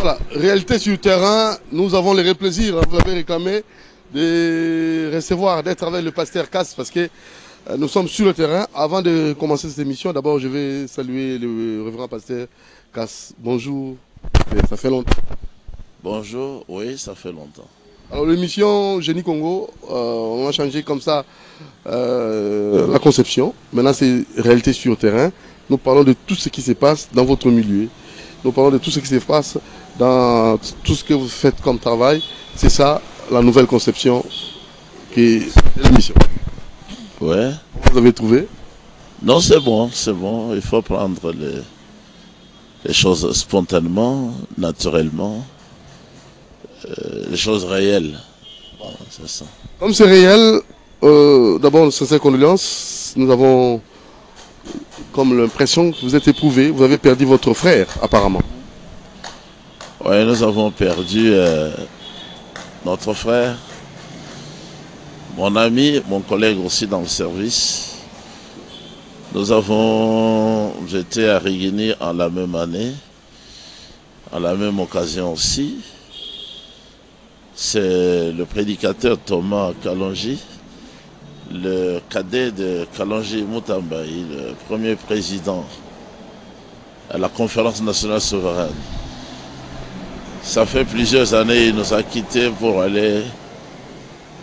Voilà, réalité sur le terrain, nous avons le plaisir, vous l'avez réclamé, de recevoir, d'être avec le pasteur Cass parce que nous sommes sur le terrain. Avant de commencer cette émission, d'abord je vais saluer le révérend pasteur Cass. Bonjour, ça fait longtemps. Bonjour, oui, ça fait longtemps. Alors l'émission Génie Congo, on a changé comme ça la conception. Maintenant c'est réalité sur le terrain. Nous parlons de tout ce qui se passe dans votre milieu. Nous parlons de tout ce qui se passe dans tout ce que vous faites comme travail. C'est ça la nouvelle conception de l'émission. Ouais. Vous avez trouvé? Non, c'est bon. Il faut prendre les choses spontanément, naturellement, les choses réelles. Bon, c'est ça. Comme c'est réel, d'abord, une sincère condoléance. Nous avons comme l'impression que vous êtes éprouvé. Vous avez perdu votre frère, apparemment. Oui, nous avons perdu notre frère, mon ami, mon collègue aussi dans le service. Nous avons été à Rigini en la même année, à la même occasion aussi. C'est le prédicateur Thomas Kalonji, le cadet de Kalonji Mutambaï, le premier président à la conférence nationale souveraine. Ça fait plusieurs années qu'il nous a quittés pour aller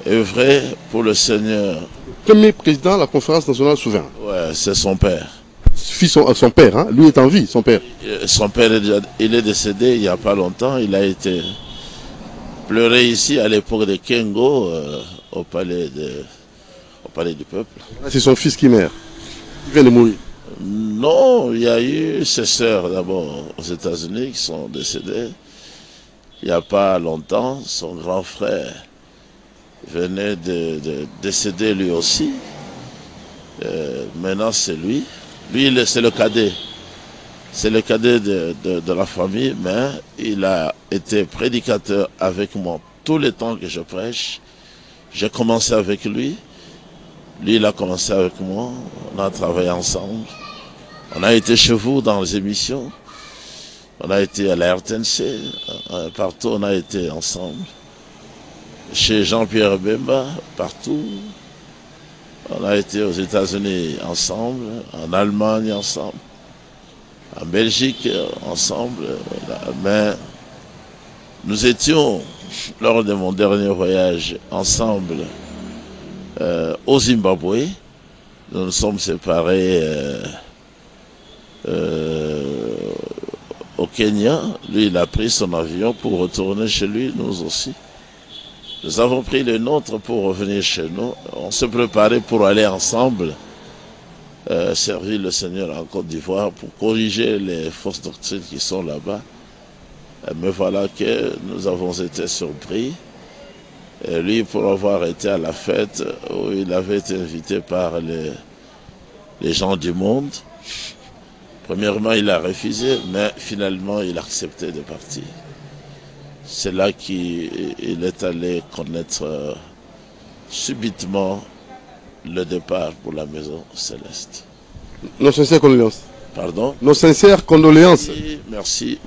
œuvrer pour le Seigneur. Premier président de la conférence nationale souveraine. Ouais, c'est son père. Son père, hein? Lui est en vie, son père. Son père, il est décédé il n'y a pas longtemps. Il a été pleuré ici à l'époque de Kengo, au palais du peuple. C'est son fils qui meurt. Il vient de mourir. Non, il y a eu ses sœurs d'abord aux États-Unis qui sont décédées. Il n'y a pas longtemps, son grand frère venait de décéder lui aussi. Maintenant, c'est lui. Lui, c'est le cadet. C'est le cadet de la famille, mais il a été prédicateur avec moi tout le temps que je prêche. J'ai commencé avec lui. Lui, il a commencé avec moi. On a travaillé ensemble. On a été chez vous dans les émissions. On a été à la RTNC, partout on a été ensemble. Chez Jean-Pierre Bemba, partout. On a été aux États-Unis ensemble, en Allemagne ensemble, en Belgique ensemble. Mais nous étions, lors de mon dernier voyage, ensemble au Zimbabwe. Nous nous sommes séparés au Kenya. Lui, il a pris son avion pour retourner chez lui, nous aussi. Nous avons pris le nôtre pour revenir chez nous. On s'est préparé pour aller ensemble servir le Seigneur en Côte d'Ivoire pour corriger les fausses doctrines qui sont là-bas. Mais voilà que nous avons été surpris. Et lui, pour avoir été à la fête où il avait été invité par les gens du monde, premièrement, il a refusé, mais finalement, il a accepté de partir. C'est là qu'il est allé connaître subitement le départ pour la maison céleste. Nos sincères condoléances. Pardon? Nos sincères condoléances. Merci.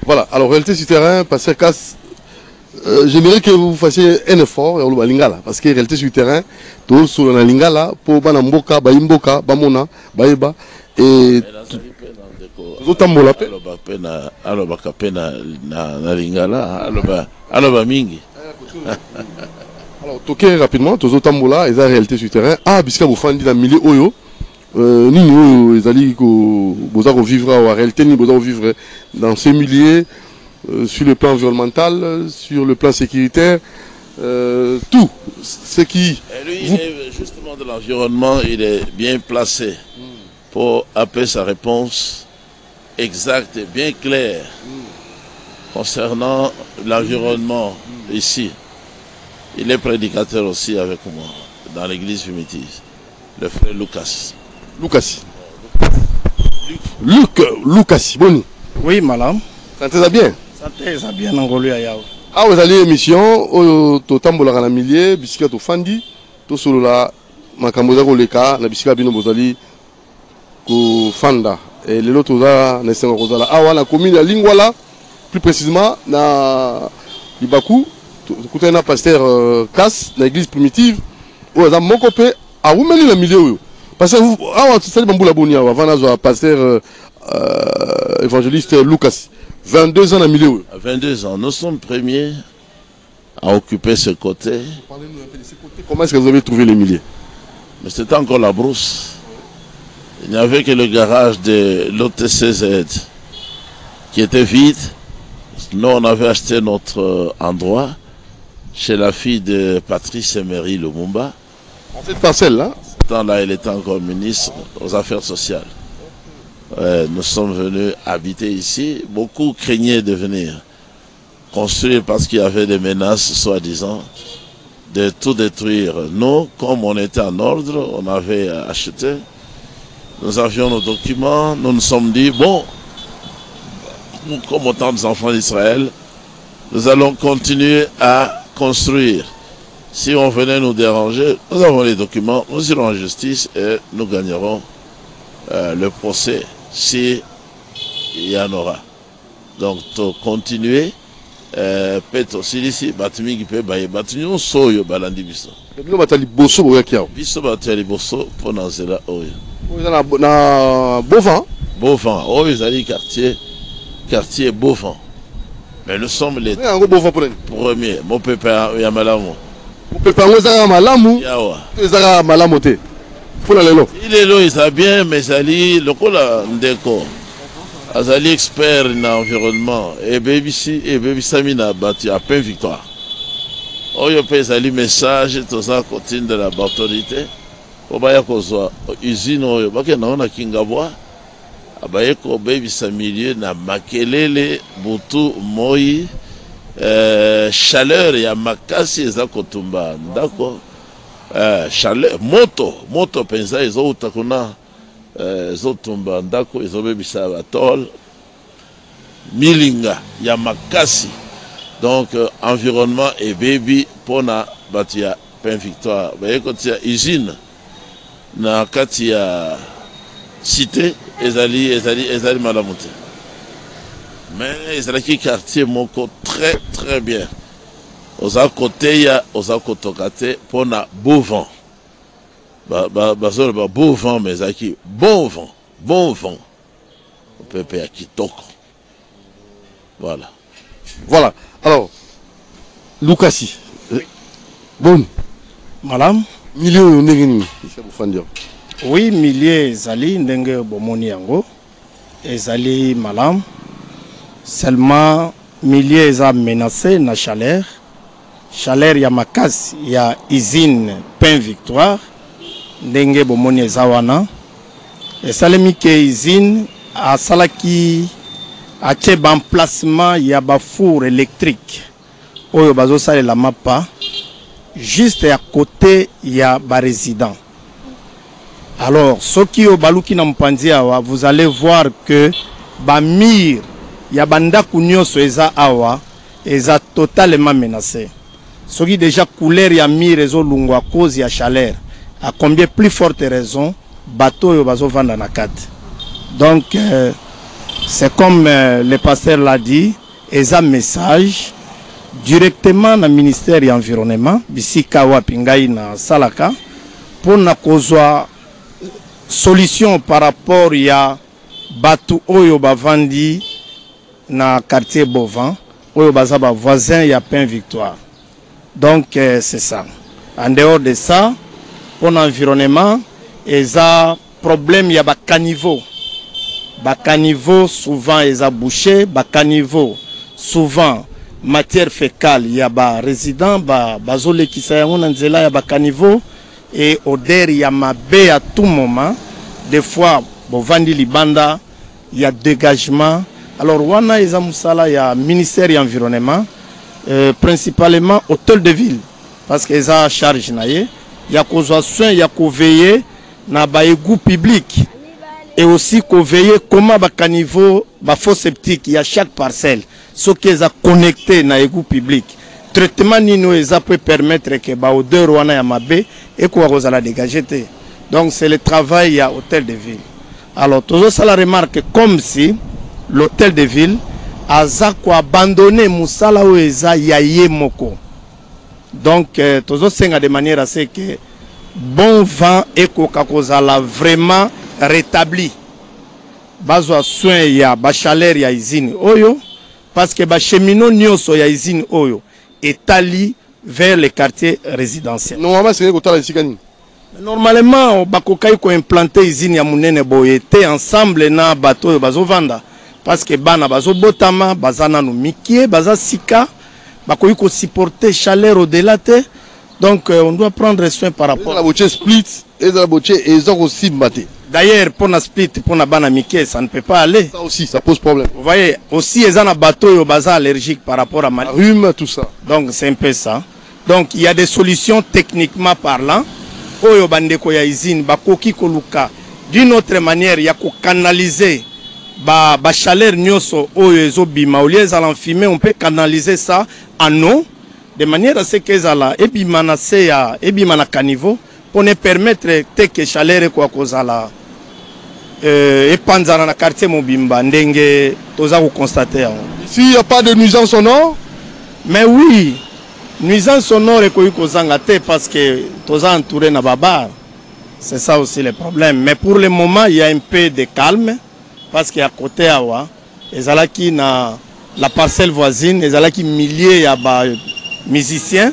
Voilà, alors réalité sur terrain, pasteur Cass, j'aimerais que vous fassiez un effort au Lingala, parce que réalité sur terrain, tout sur le Lingala, pour Banamboka, Baimboka, Bamona, Baïba, et Zotambola pe. Alobaka pe na Lingala, aloba mingi. Alors, toquez rapidement, Zotambola, et la réalité sur terrain, bisika Boufandi dans le milieu Oyo, Nini, ils allaient vivre en réalité, ni vivre dans ces milieux, sur le plan environnemental, sur le plan sécuritaire, tout ce qui... Et lui, il est justement de l'environnement, il est bien placé pour appeler sa réponse exacte et bien claire concernant l'environnement ici. Il est prédicateur aussi avec moi dans l'église Fumitis, le frère Lucas. Lucas, Boni. Oui, madame. Santé ça bien? Santé ça bien, Angolou Ayao. Ah, vous allez émission, au Tambola dans le milieu, bisika to Fandi, to solo la, makamboza ko leka, na bisika bino bozali ko Fanda. Et les autres, na sengo kozala. Ah, wana commune ya Lingwala, plus précisément na Libaku tout un pasteur casse dans l'église primitive où ça mon copé a où le milieu parce que ah c'est bambou bonia avant na pasteur évangéliste Lucas 22 ans dans le milieu. 22 ans, nous sommes premiers à occuper ce côté. Parlez-nous un peu de ce côté. Comment est-ce que vous avez trouvé les milliers? Mais c'était encore la brousse. Il n'y avait que le garage de l'OTCZ qui était vide. Nous, on avait acheté notre endroit chez la fille de Patrice Emery Lumumba. Cette parcelle-là, Ce temps-là, elle était encore ministre aux Affaires sociales. Nous sommes venus habiter ici. Beaucoup craignaient de venir construire parce qu'il y avait des menaces, soi-disant, de tout détruire. Nous, comme on était en ordre, on avait acheté. Nous avions nos documents. Nous nous sommes dit, bon, comme autant d'enfants d'Israël, nous allons continuer à construire. Si on venait nous déranger, nous avons les documents, nous irons en justice et nous gagnerons le procès si il y en aura. Donc, continuer. Peut-être aussi ici, Batumi qui peut bailler. Batumi, on soyo balandi biso. nous batali bosso boya kiao. Biso batali bosso pour nanzela oyo. Na Beauvant. Beauvant, oyo zali quartier Beauvant. Mais nous sommes les premiers. Mon pépé Yamalamu. Mon pépé Yamalamu. Yawa. Ezara malamote. Pour la lelo. Il est là, il est bien, mais zali lokola ndeko. Azali expert dans l'environnement et baby Sami n'a battu à peine victoire. Oyo pe zali message tout ça continue de la autorité. Obaya kozwa usine oyo bake naona kingabwa. Abaye ko baby Sami na makelele butu moi chaleur ya makasi eza kotumba ndako chaleur moto penza ezo utakuna zotumba ndako ezobebisa batol milinga ya makasi donc environnement et baby pona batia pain victoire bayekotia usine na kati ya cité ezali malamuté mais ezalaki quartier moko très bien oza côté ya oza kotokate pona Beauvant. Beau vent, mais aki bon vent. On peut payer qui toque. Voilà. Voilà. Alors, Lucasi. Bon. Madame. Milieu ndengeni. Oui, milieu zali ndenge bomoni yango. Ezali malam. Seulement milieu eza menacé na chaleur. Chaleur ya makasi ya usine Pain Victoire. Ndenge bomoni eza wana esalemi ke usine asalaki atie emplacement ya bafour électrique oyo bazosalela mapa juste à côté ya résident. Alors soki o baluki na mpanzi awa vous allez voir que bamir ya bandako nyonso eza awa eza totalement menacé. Soki déjà couleur ya mire ezolungwa à cause ya chaleur. À combien plus forte raison, bateau yo bazo vendre na kat. Donc, c'est comme le pasteur l'a dit, ils ont un message directement dans le ministère de l'Environnement, bisi kawa pingai na salaka, pour na kozwa solution par rapport à bateau oyo bavandi na quartier Beauvant, oyo baza ba voisin ya Pain Victoire. Donc, c'est ça. En dehors de ça, pour l'environnement, il y a un problème, il y a des caniveaux. Les caniveaux, souvent, ils ont bouché. Les caniveaux, souvent, matière fécale, il y a des résidents, des qui sont il y a des caniveaux. Et au-delà, il y a des à tout moment. Des fois, au Vandi Libanda, il y a dégagement. Alors, il y a un ministère de l'environnement, principalement hôtel de ville, parce qu'ils ont charge. Il y a qu'aux soins, il y a qu'au veiller na baégout public et aussi qu'au veiller comment ba caniveau ba faux septique il y a chaque parcelle ce qui est connecté na égout public traitement nino eza peut permettre que ba odeur wana ya mabe et quoi la dégager. Donc c'est le travail à hôtel de ville. Alors toujours ça la remarque comme si l'hôtel de ville aza ko abandonner musala oyo eza ya ye moko. Donc tozo senga de manière à ce que bon vent et kokakozala vraiment rétabli. Bazwa soin ya ba chaleur ya usine oyo parce que ba cheminot nyonso ya usine oyo etali vers les quartiers résidentiels. Normalement c'est ko tala sikani. Normalement bakokai ko implanter usine ya munene boyete ensemble na bateau bazo vanda parce que bana bazo botama bazana no mikie baza sika bakoki ko supporter chaleur au-delà te. Donc on doit prendre soin par rapport. La boche split et la boche et ça aussi maté. D'ailleurs, pour la split, pour la banamike, ça ne peut pas aller. Ça aussi, ça pose problème. Vous voyez, aussi, ils ont un bateau bazar allergique par rapport à la rhume, tout ça. Donc, c'est un peu ça. Donc, il y a des solutions techniquement parlant. Oyo bandeko ya usine, bakoki koluka. D'une autre manière, il y a ko canaliser ba chaleur nyoso oyo ezobima. Au lieu d'aller en fumer, on peut canaliser ça en eau. De manière à ce que ça là, ebimana seya, ebimana caniveau, pour ne permettre que chaleur quoi kozala. Et panzana na quartier Mobimba ndenge toza ko constater. S'il n'y a pas de nuisance sonore, mais oui, nuisance sonore ko kozanga te parce que toza entouré na babar. C'est ça aussi le problème. Mais pour le moment, il y a un peu de calme parce qu'à côté awa, ezalaki na la parcelle voisine, ezalaki milliers ya ba musiciens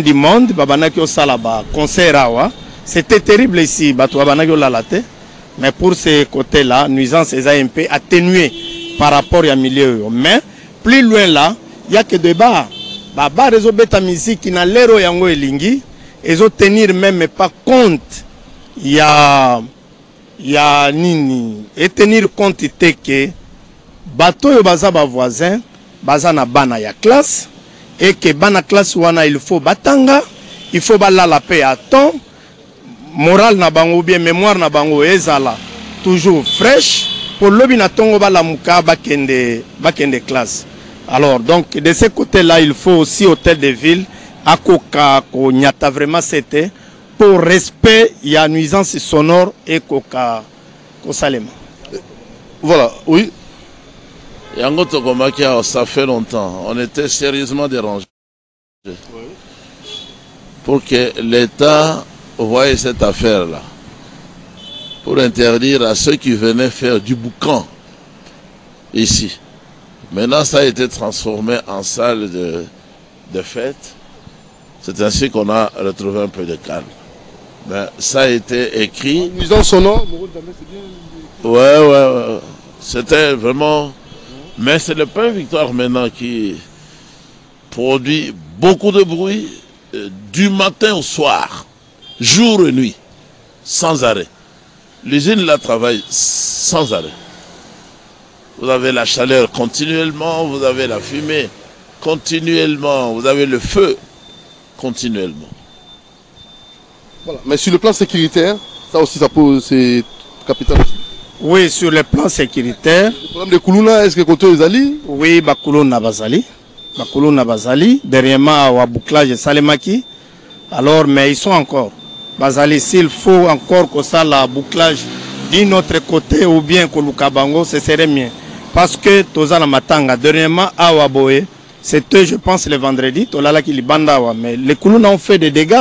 du monde, babanaki osala ba concert awa. C'était terrible ici, bato babanaki olalate. Mais pour ces côtés-là, nuisance est un peu atténuée par rapport à milieu. Mais plus loin là, il n'y a que des bars. Les bars, ils ont bêta musique qui n'a l'air yango elingi. Ils ont tenir même pas compte. Il y a nini. Et tenir compte c'est que bateau yo baza ba voisin, baza na bana ya classe. Et que bana classe wana il faut batanga, il faut bala la paix à temps. Moral na bango bien mémoire na bango ezala toujours fraîche pour lobi na tongo bala muka bakende classe. Alors donc de ce côté là il faut aussi hôtel de ville akoka ko nyata vraiment c'était pour respect il y a nuisance sonore et koka ko salema. Voilà, oui. Yango Tokomakia, ça fait longtemps, on était sérieusement dérangés. Oui. Pour que l'État voyez cette affaire-là, pour interdire à ceux qui venaient faire du boucan ici. Maintenant, ça a été transformé en salle de fête. C'est ainsi qu'on a retrouvé un peu de calme. Mais ça a été écrit. Nuisance sonore. Ouais. C'était vraiment. Mais c'est le pain Victoire maintenant qui produit beaucoup de bruit du matin au soir. Jour et nuit, sans arrêt. L'usine la travaille sans arrêt. Vous avez la chaleur continuellement, vous avez la fumée continuellement, vous avez le feu continuellement. Voilà. Mais sur le plan sécuritaire, ça aussi ça pose c'est capital aussi. Oui, sur le plan sécuritaire. Le problème de Koulouna, est-ce que Koto Ezali? Oui, Bakoulouna Bazali. Bakoulouna Bazali. Dernièrement, au bouclage Salemaki. Alors, mais ils sont encore. Bazali, s'il faut encore que ça, la bouclage d'un autre côté ou bien que Lukabango, ce serait mieux. Parce que Tozana Matanga, dernièrement, à Waboé, c'était, je pense, le vendredi, Tolala qui libanda, mais les Koulouna ont fait des dégâts,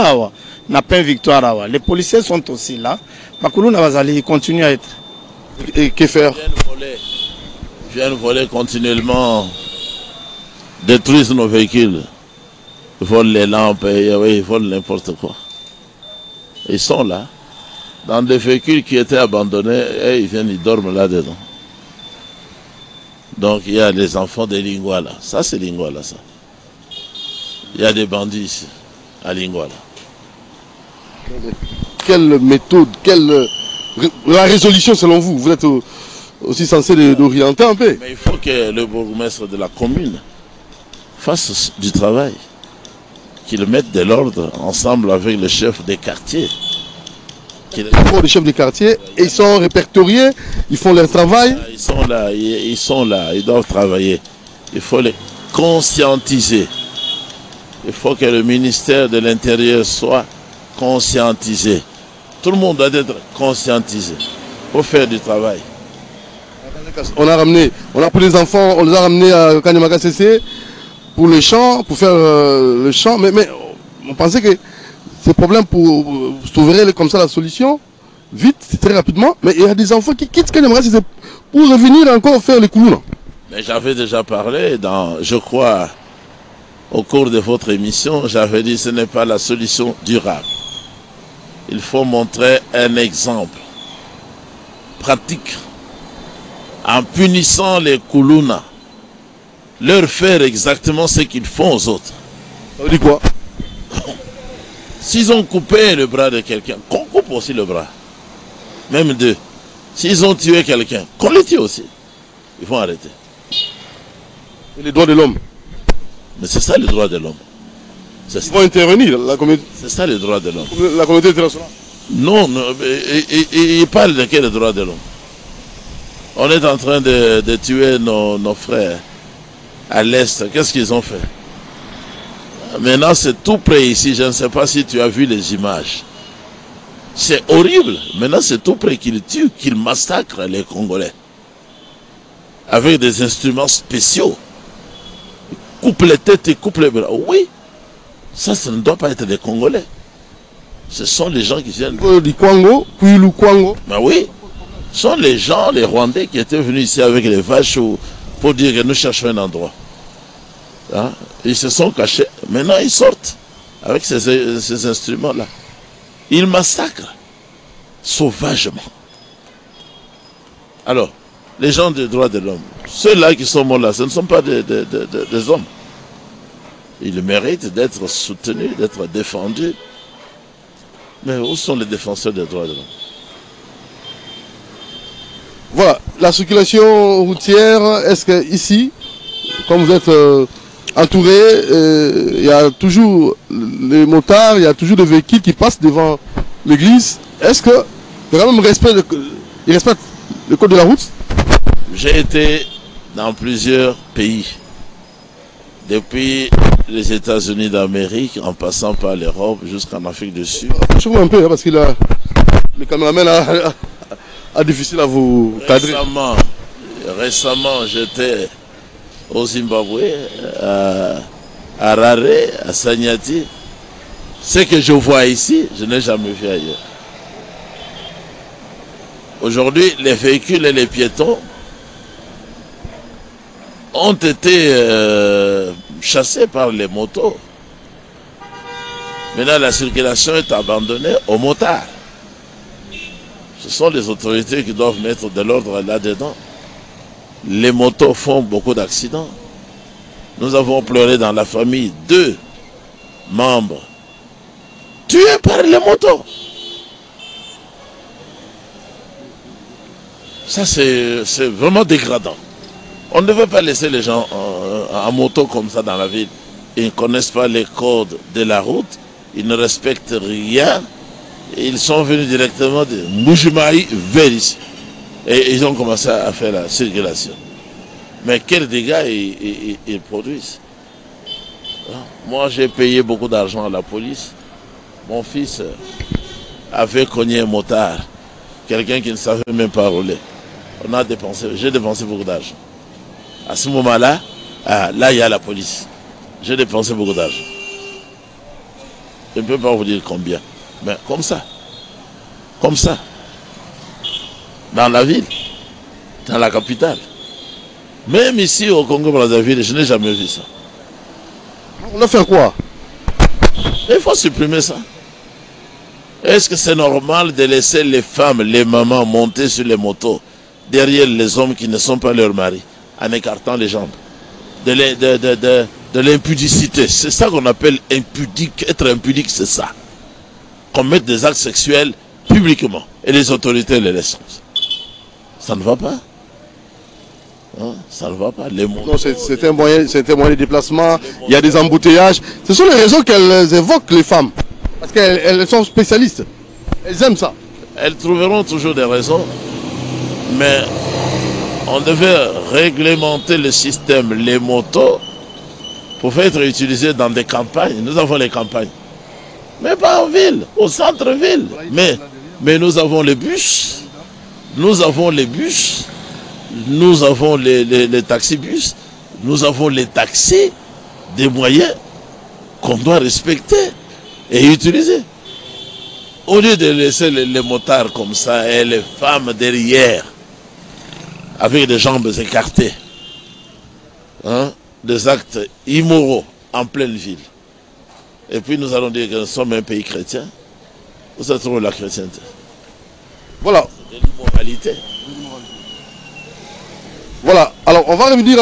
n'a pas une victoire. Les policiers sont aussi là. Bakoulouna Bazali, ils continuent à être. Et que faire? Ils viennent voler continuellement, détruisent nos véhicules. Ils volent les lampes, ils volent n'importe quoi. Ils sont là, dans des véhicules qui étaient abandonnés, et ils viennent, ils dorment là-dedans. Donc il y a les enfants des Lingouala. Ça c'est Lingouala, ça. Il y a des bandits ici, à Lingouala. Quelle méthode, la résolution selon vous? Vous êtes aussi censé d'orienter un peu. Mais il faut que le bourgmestre de la commune fasse du travail. Qu'ils mettent de l'ordre ensemble avec le chef des quartiers. Ils font les chefs des quartiers et ils sont répertoriés, ils font leur travail. Ils sont là, ils doivent travailler. Il faut les conscientiser. Il faut que le ministère de l'Intérieur soit conscientisé. Tout le monde doit être conscientisé pour faire du travail. On a pris les enfants, on les a ramenés à Kanyamaka CC pour le chant, pour faire le chant. Mais on pensait que ces problèmes pour trouver comme ça la solution, vite, très rapidement. Mais il y a des enfants qui quittent Kanyamaka CC pour revenir encore faire les Koulouna. Mais j'avais déjà parlé, je crois, au cours de votre émission, j'avais dit que ce n'est pas la solution durable. Il faut montrer un exemple pratique en punissant les Koulouna, leur faire exactement ce qu'ils font aux autres. Ça veut dire quoi? S'ils ont coupé le bras de quelqu'un, qu'on coupe aussi le bras. Même deux. S'ils ont tué quelqu'un, qu'on les tue aussi. Ils vont arrêter. Et les droits de l'homme? Mais c'est ça le droit de l'homme. Ils vont intervenir, la communauté. C'est ça le droit de l'homme. La communauté internationale? Non, il parle de quel droit de l'homme? On est en train de tuer nos frères à l'Est. Qu'est-ce qu'ils ont fait? Maintenant, c'est tout près ici. Je ne sais pas si tu as vu les images. C'est horrible. Maintenant, c'est tout près qu'ils tuent, qu'ils massacrent les Congolais. Avec des instruments spéciaux. Ils coupent les têtes et coupent les bras. Oui. Ça ne doit pas être des Congolais. Ce sont les gens qui viennent... Du Kwango, puis le Kwango. Ben oui. Ce sont les gens, les Rwandais qui étaient venus ici avec les vaches pour dire que nous cherchons un endroit. Hein? Ils se sont cachés. Maintenant, ils sortent avec ces instruments-là. Ils massacrent sauvagement. Alors, les gens des droits de l'homme, ceux-là qui sont morts là, ce ne sont pas des hommes. Ils méritent d'être soutenus, d'être défendus. Mais où sont les défenseurs des droits de l'homme? Voilà, la circulation routière, est-ce que ici, comme vous êtes entouré, il y a toujours les motards, il y a toujours des véhicules qui passent devant l'église. Est-ce que il y a quand même ils respectent le code de la route? J'ai été dans plusieurs pays. Depuis les États-Unis d'Amérique, en passant par l'Europe jusqu'en Afrique du Sud. Je vois un peu, hein, parce que le caméraman a difficile à vous cadrer. Récemment, j'étais au Zimbabwe, à Harare, à Sanyati. Ce que je vois ici, je n'ai jamais vu ailleurs. Aujourd'hui, les véhicules et les piétons ont été chassés par les motos. Maintenant, la circulation est abandonnée aux motards. Ce sont les autorités qui doivent mettre de l'ordre là-dedans. Les motos font beaucoup d'accidents. Nous avons pleuré dans la famille 2 membres tués par les motos. Ça, c'est vraiment dégradant. On ne devait pas laisser les gens en moto comme ça dans la ville. Ils ne connaissent pas les codes de la route. Ils ne respectent rien. Ils sont venus directement de Moujimaï vers ici. Et ils ont commencé à faire la circulation. Mais quels dégâts ils produisent. Moi, j'ai payé beaucoup d'argent à la police. Mon fils avait cogné un motard. Quelqu'un qui ne savait même pas rouler. J'ai dépensé beaucoup d'argent. À ce moment-là, là, il y a la police. J'ai dépensé beaucoup d'argent. Je ne peux pas vous dire combien. Mais comme ça. Comme ça. Dans la ville. Dans la capitale. Même ici au Congo-Brazzaville, je n'ai jamais vu ça. On a fait quoi? Il faut supprimer ça. Est-ce que c'est normal de laisser les femmes, les mamans monter sur les motos derrière les hommes qui ne sont pas leurs maris, en écartant les jambes? De l'impudicité. C'est ça qu'on appelle impudique. Être impudique, c'est ça. Qu'on mette des actes sexuels publiquement. Et les autorités les laissent. Ça ne va pas. Hein? Ça ne va pas. Les motos, non, c'est un moyen de déplacement. Il y a des embouteillages. Ce sont les raisons qu'elles évoquent, les femmes. Parce qu'elles sont spécialistes. Elles aiment ça. Elles trouveront toujours des raisons. Mais on devait réglementer le système, les motos, pour faire être utilisées dans des campagnes. Nous avons les campagnes. Mais pas en ville, au centre-ville. Mais nous avons les bus. Nous avons les bus. nous avons les taxibus, nous avons les taxis, des moyens qu'on doit respecter et utiliser. Au lieu de laisser les motards comme ça et les femmes derrière, avec des jambes écartées, hein, des actes immoraux en pleine ville. Et puis nous allons dire que nous sommes un pays chrétien. Où se trouve la chrétienté? Voilà. L'immoralité. Voilà. Alors, on va revenir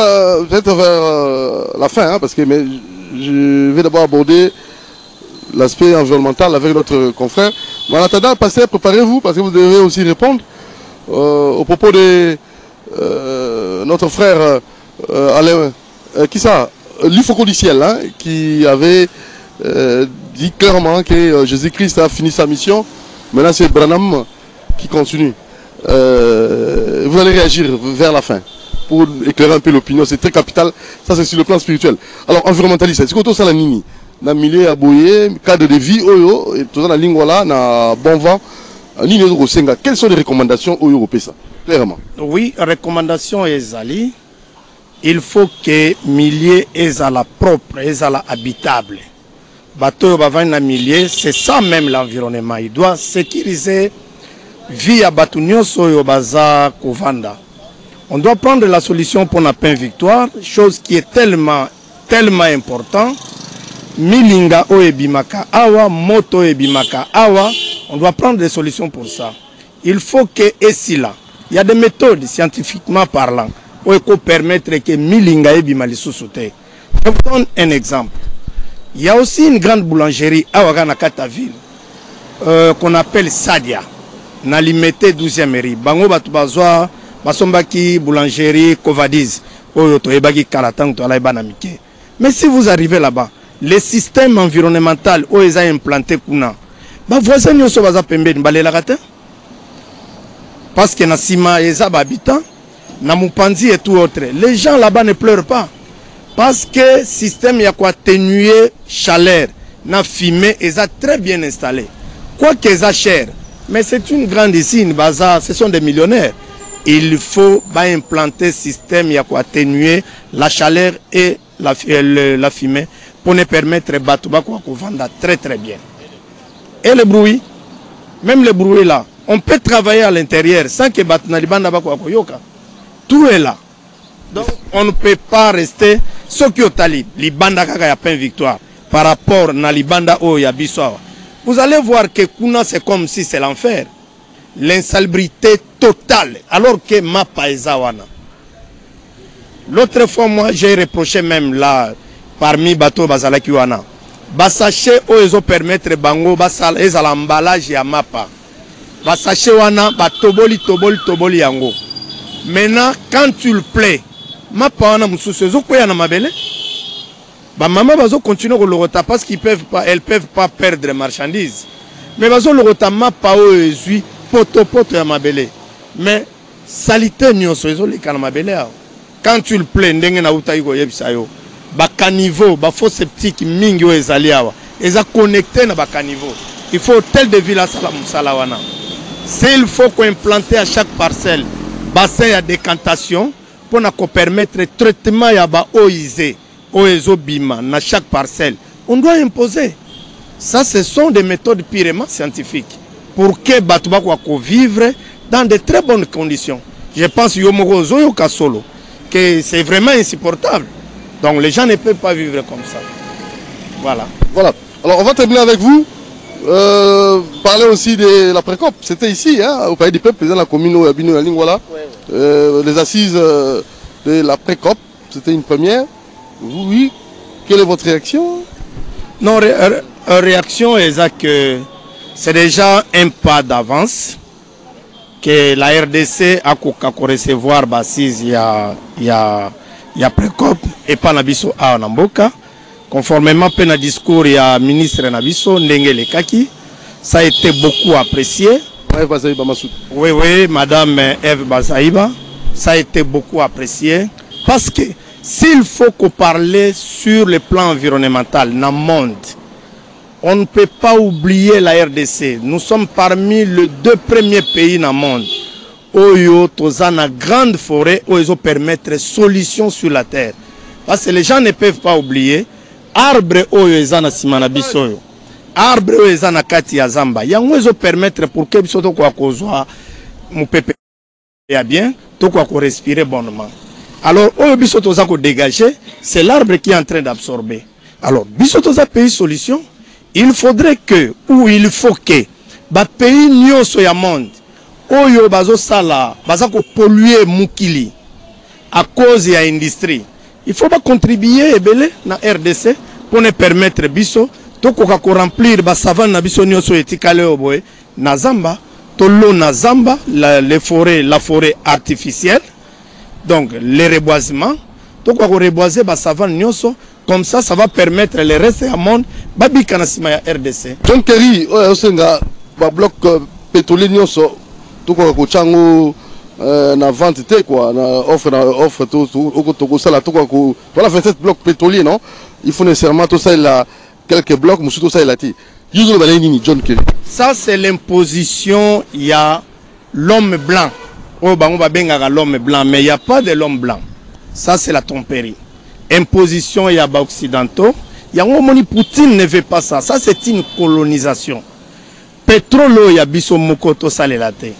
peut-être vers la fin, hein, parce que je vais d'abord aborder l'aspect environnemental avec notre confrère. Mais en attendant, pasteur, préparez-vous, parce que vous devez aussi répondre au propos de notre frère Alain, qui ça, l'Ifoko du ciel, hein, qui avait dit clairement que Jésus-Christ a fini sa mission. Maintenant, c'est Branham qui continue. Vous allez réagir vers la fin pour éclairer un peu l'opinion. C'est très capital. Ça, c'est sur le plan spirituel. Alors, environnementaliste, c'est quoi ça la nini? Dans le milieu aboyé, cadre de vie, oyo, et tout ça, la ligne là, na bon vent, nini au Senga. Quelles sont les recommandations au européen, ça? Clairement. Oui, recommandation Ezali. Il faut que milieu ezala propre, ezala habitable. Bateau bavana milieu, c'est ça même l'environnement. Il doit sécuriser vie à Batunio Soyo Baza Kovanda. On doit prendre la solution pour la paix victoire, chose qui est tellement important. Milinga Oebimaka Awa, Moto Ebimaka Awa, on doit prendre des solutions pour ça. Il faut que ici là, il y a des méthodes scientifiquement parlant pour permettre que Milinga Ebimali sous-souté. Je vous donne un exemple. Il y a aussi une grande boulangerie à Ouaganakata ville qu'on appelle Sadia. Na limité 12e mairie. Bango Batubazwa, Basombaki, boulangerie, Kovadiz, Oyoto Ebagi Karatang, Toala Banamike. Mais si vous arrivez là-bas, les systèmes environnementaux où ils ont implanté Kuna, bah voisin nous sommes à Pembe, parce que na Sima et Zab habitants, na Mupanzi et tout autre. Les gens là-bas ne pleurent pas. Parce que le système y a quoi atténuer chaleur, na fumée, ils sont très bien installés. Quoi qu'ils aient cher, mais c'est une grande usine, bazar, ce sont des millionnaires. Il faut implanter un système y a quoi atténuer la chaleur et la fumée pour ne permettre de Batouba qu'on vende très très bien. Et le bruit, même le bruit là, on peut travailler à l'intérieur sans que Batnalibanda Bakwa Koyoka. Tout est là. Donc on ne peut pas rester ce qui est talib, Libanda Kaka ya pain victoire par rapport à Libanda O Yabiswa. Vous allez voir que Kuna c'est comme si c'est l'enfer. L'insalubrité totale, alors que ma paesawana. L'autre fois, moi, j'ai reproché même là, parmi bateaux Bazalakiwana. Basaché oezo permettre bango basal ez l'emballage ya mapa. Basaché wana batoboli toboli yango. Maintenant, quand tu le plais, mapa wana mususezo koya na mabele. Ba maman bazo continuer ko lorota parce qu'ils elles peuvent pas perdre marchandises. Mais bazo lorota mapa oezui poto ya mabele. Mais salité nyonso ezo leka na mabele. Quand tu le plais ndenge na uta iko yebisa yo. Ba caniveau, ba faux septique mingi o ezali awa. Eza connecté na ba caniveau. Il faut hôtel de ville à Salawana. S'il faut qu'on implante à chaque parcelle bassin à décantation pour nous permettre le traitement ya ba oisé, oezo bima na chaque parcelle, on doit imposer. Ça, ce sont des méthodes purement scientifiques pour que Batouba puisse vivre dans de très bonnes conditions. Je pense que c'est vraiment insupportable. Donc les gens ne peuvent pas vivre comme ça. Voilà. Voilà. Alors on va terminer avec vous. Parler aussi de la précope. C'était ici, hein, au Palais du Peuple, président de la commune où Abino Yaling, voilà. Les assises de la précope, c'était une première. Oui. Quelle est votre réaction? Non, réaction est que c'est déjà un pas d'avance que la RDC a recevoir l'assise il y a précope et pas Nabiso à Namboka. Conformément à un discours, il y a ministre Nabiso, Ndengele Kaki. Ça a été beaucoup apprécié. Oui, madame Eve Bazaïba. Ça a été beaucoup apprécié. Parce que s'il faut qu'on parle sur le plan environnemental dans le monde, on ne peut pas oublier la RDC. Nous sommes parmi les 2 premiers pays dans le monde oyo tozana grande forêt oyo permettre solution sur la terre. Parce que les gens ne peuvent pas oublier arbre oyo ezana simana biso. Arbre oyo ezana kati ya zamba. Yango ezo permettre pour que biso to kwa kozwa mupepe ya bien, to kwa ko respirer bonnement. Alors oyo biso toza ko dégager, c'est l'arbre qui est en train d'absorber. Alors biso toza pays solution, il faudrait que ou il faut que ba pays nyonso ya monde oyo bazo sala baza ko polluer mukili à cause ya industrie. Il faut pas contribuer ebele na RDC pour ne permettre biso to ko remplir ba savane na biso nyonso etikale oboye na zamba to lo na zamba la forêt artificielle, donc les reboisements to ko reboiser ba savane nyonso. Comme ça va permettre le reste du monde babika na sima ya RDC. John Kerry osenga ba bloc pétrolier nyonso to ko chango na vente te quoi na offre to sala to ko voilà 27 blocs pétroliers non, il faut nécessairement tout ça là quelques blocs musu tout ça là ti yuzo ba nini John Kerry. Ça c'est l'imposition, il y a l'homme blanc. Oh bango ba benga l'homme blanc, mais il y a pas de l'homme blanc. Ça c'est la tromperie. Imposition y a bas occidentaux. Yango moni Poutine ne veut pas ça. Ça c'est une colonisation. Pétrole y a biso mokoto salelate.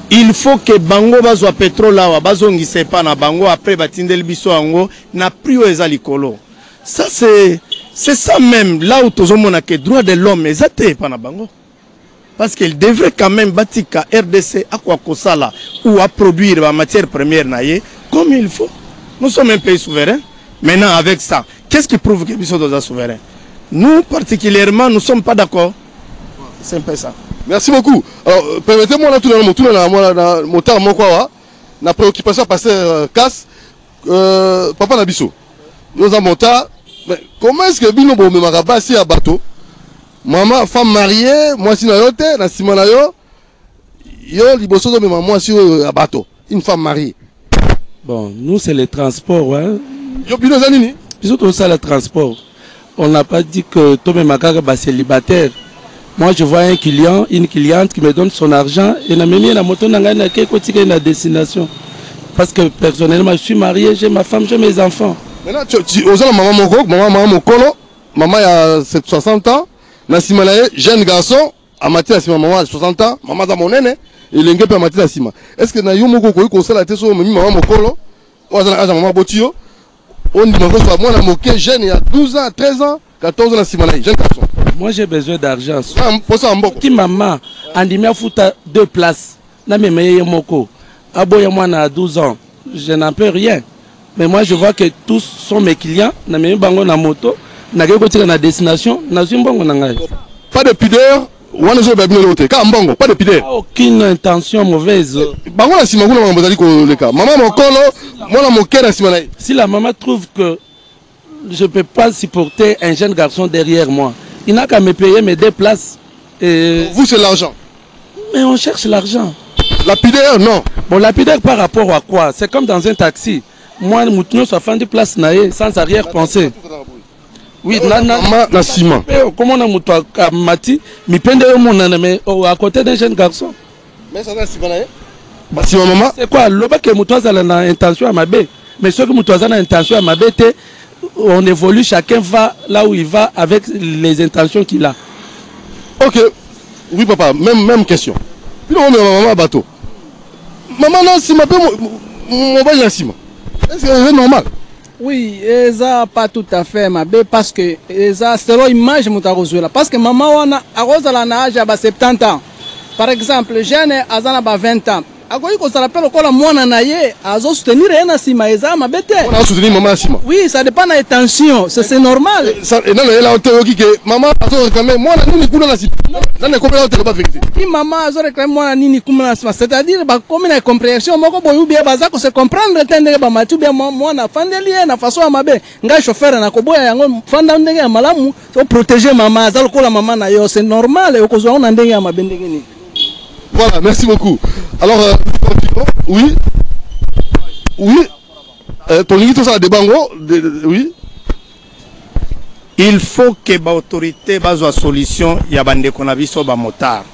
Il faut que bango bazwa pétrole là bazo ngise pa na bango après batindel biso ango na prio ezalikolo. Ça c'est ça même là où tozomona que droit de l'homme ezate pa na bango. Parce qu'il devrait quand même batika RDC à quoi kosala ou à produire la matière première naie comme il faut. Nous sommes un pays souverain. Maintenant, avec ça, qu'est-ce qui prouve que nous sommes souverains? Nous, particulièrement, nous ne sommes pas d'accord. C'est un peu ça. Merci beaucoup. Alors, permettez-moi là tout le monde, la préoccupation passer casse. Papa Nabiso, nous avons monta. Mais comment est-ce que Bino Bomé Marabasi à bateau? Maman, femme mariée, moi si nayote, na simanayo, yo liboso de maman si à bateau. Une femme mariée. Bon, nous c'est le transport. Hein. Puis ça le transport. On n'a pas dit que Tomé Makaka est célibataire. Moi je vois un client, une cliente qui me donne son argent et n'a mis la moto dans la destination. Parce que personnellement je suis marié, j'ai ma femme, j'ai mes enfants. Maintenant tu as maman maman a 60 ans, jeune garçon, à matière à maman a 60 ans, maman a mon aîné. Et l'engagement permettait la cima. Est-ce que na yomoko ko ko sala te so mimi maman mokolo o za na maman botio on dit moi na moké jeune il y a 12 ans 13 ans 14 ans na cima na jeune garçon. Moi j'ai besoin d'argent. Pour ça mboko qui maman andimia futa 2 places na memeye moko aboya moi na 12 ans je n'en peux rien, mais moi je vois que tous sont mes clients na memi bango na moto na ke ko tika na destination na zimbongo na ngai. Pas de pudeur. Pas de pideur. Aucune intention mauvaise. Si la maman trouve que je ne peux pas supporter un jeune garçon derrière moi, il n'a qu'à me payer mes 2 places. Et... Vous, c'est l'argent. Mais on cherche l'argent. La pideur, non. Bon, la pideur par rapport à quoi? C'est comme dans un taxi. Moi, je suis fan de place sans arrière-pensée. Oui, na ciment. Comment on a moutoua mati, mi pende mon anime à côté d'un jeune garçon. Mais ça na ciment là. Maman. C'est quoi? L'oba que moutoua a l'intention à ma baie. Mais ceux que moutoua a l'intention à ma baie, on évolue, chacun va là où il va avec les intentions qu'il a. Ok. Oui papa, même question. Puis on met maman à bateau. Maman non ciment mon bail na ciment. Est-ce que c'est normal? Oui, ça pas tout à fait ma bé parce que ça c'est l'image là parce que maman on a la nage à 70 ans. Par exemple, jeune azana ba 20 ans. Agoyi ko s'appelle ko mwana na ye azo soutenir na sima eza ma bete. On a soutenu maman sima. Oui, ça dépend de l'intention, c'est normal. Ça et non là on te dit que maman azo réclamer moi nini kuna na sima. Dans les compétences pas vérité. Qui maman azo réclamer moi nini kuna na sima, c'est-à-dire ba comme une compréhension moko boyu bien baza ko se comprendre tendenge ba matu bien moi na fandeli na façon ya mabe. Nga chauffeur na ko boya yango fanda ndenge ya malamu pour protéger maman azo ko la maman na yo, c'est normal et ko zo na ndenge ya mabe ndenge ni. Voilà, merci beaucoup. Alors, oui. Oui. Ton limite, ça a des bangos. Oui. Il faut que l'autorité ait une solution. Il y a des gens qui ont motard.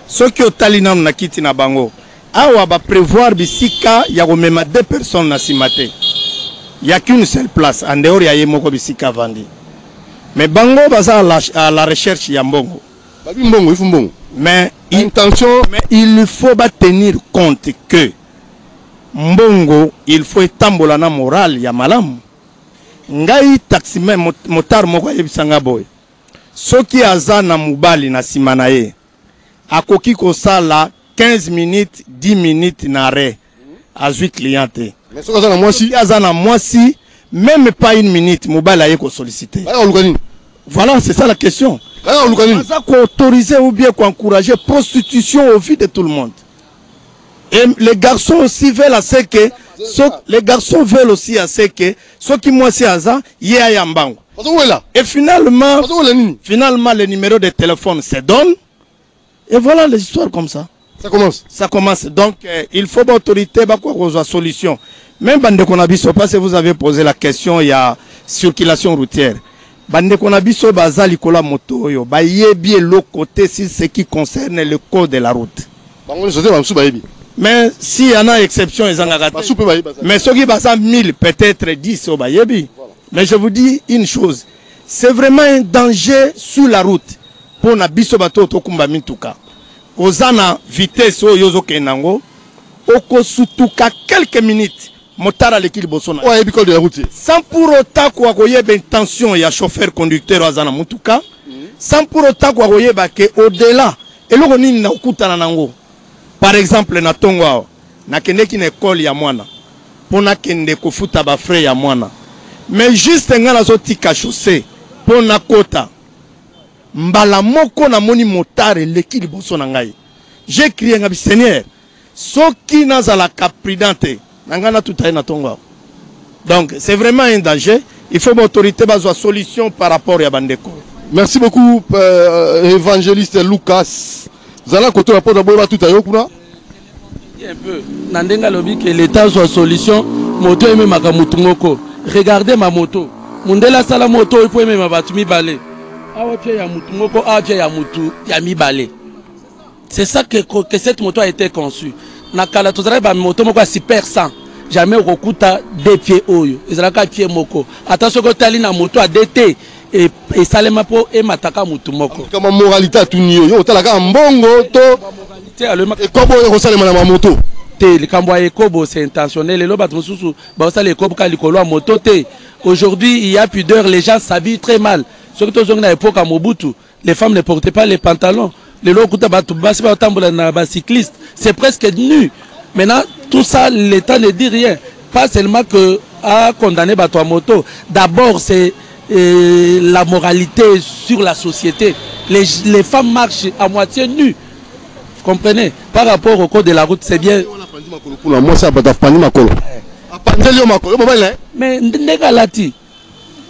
Ceux qui ont talinam na kiti na bango. awa ba prévoir bisika ya komema 2 personnes na simate. Il y a qu'une seule place en dehors ya yemoko bisika vandi. Mais bango baza à la recherche ya mbongo. Babi mbongo, il faut mbongo. Mais intention, mais il faut pas tenir compte que mbongo il faut etambola na moral ya malamu. Ngai taximen motar moko yebisanga boy. Soki aza na mubali na simana ye. Akoki kosala 15 minutes, 10 minutes na arrêt. Azui cliente. Mais soki aza na mwasi, aza na mwasi, même pas 1 minute, mobile aye ko solliciter. Voilà, c'est ça la question. Ça autoriser ou bien encourager prostitution au vu de tout le monde. Et les garçons aussi veulent à ce que les garçons veulent aussi à ce que ceux qui moi c'est aza yé yambango. Et finalement le numéro de téléphone se donne. Et voilà les histoires comme ça. Ça commence. Ça commence. Donc il faut l'autorité bah quoi qu'on solution. Même bande qu'on a biso parce que vous avez posé la question, il y a circulation routière. Bande qu'on a biso bazali kola moto yo ba yebi le côté si ce qui concerne le code de la route. Mais s'il y en a exception ils en ont raté. Mais ceux qui passent 1000 peut-être 10 au ba yebi. Mais je vous dis une chose, c'est vraiment un danger sur la route pour na biso bato to kumba mintuka. Ozana vitesse o yozo kenango oko sutuka quelques minutes. Motara l'équipe bosona. Ouais, école de la route. Sans pour autant quoi koye ben tension ya chauffeur conducteur azana mutuka. Sans pour autant quoi koye ba ke au-delà eloko nini na okutana nango. Par exemple na tongwa na kende ki na école ya mwana. Pona kende ko futa ba frère ya mwana. Mais juste ngana zo tika chaussée pona kota. Mbala moko na moni motare l'équipe bosona ngai. J'ai crié ngabi Seigneur. Soki nazala capridante. Donc c'est vraiment un danger. Il faut que l'autorité basse solution par rapport à Bandeko. Merci beaucoup, évangéliste Lucas. Zala koto la porte d'abord tout à l'heure. Un peu. Nandenga lobby que l'État soit solution. Moto et même makamutumoko. Regardez ma moto. Mundela sala moto il faut même ma batumi balé. Awa pia ya mutumoko, awa pia ya mutu ya mi balé. C'est ça que cette moto a été conçue. Nakala tozala ba moto moko super 100 jamais okuta deux pieds oyo ezalaka pied moko attention ko tali na moto a DT et salema po e mataka mutu moko kama moralité atunio yo talaka mbongo to moralité alema e kobo yo salema na moto te le kambo ekobo c'est intentionnel le bato susu ba sala ekobo ka likolo moto te. Aujourd'hui il y a pudeur, les gens s'habillent très mal surtout tozonga na époque à Mobutu les femmes ne portaient pas les pantalons. Les lokuta batu basi ba tambola na ba cycliste, c'est presque nu. Maintenant tout ça l'État ne dit rien, pas seulement que à condamner bato à moto. D'abord c'est la moralité sur la société. Les femmes marchent à moitié nues. Vous comprenez? Par rapport au code de la route, c'est bien. Mais ndeka lati.